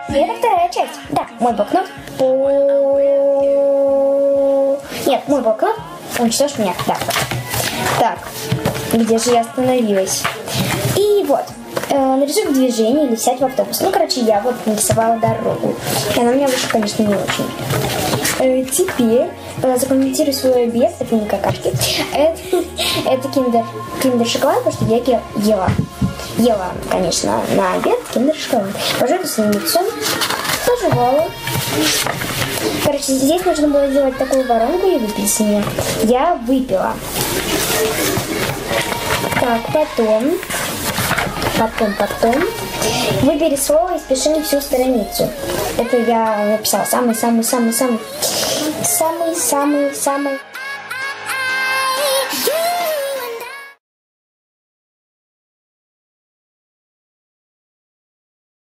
И это вторая часть. Да, мой блокнот. Нет, мой блокнот. Уничтожь меня. Да. Так, где же я остановилась? И вот. Нарисуй движение или сядь в автобус. Ну, короче, я вот нарисовала дорогу. И она у меня вышла, конечно, не очень. Теперь закомментирую свой обед. Это не какашки. Это киндер-шоколад, потому что я ела, конечно, на обед киндер-шоколад. Пожалуйста, своим лицом пожевала. Короче, здесь нужно было сделать такую воронку и выпить с нее. Я выпила. Так, потом. Выбери слово и спиши мне всю страницу. Это я написала самый.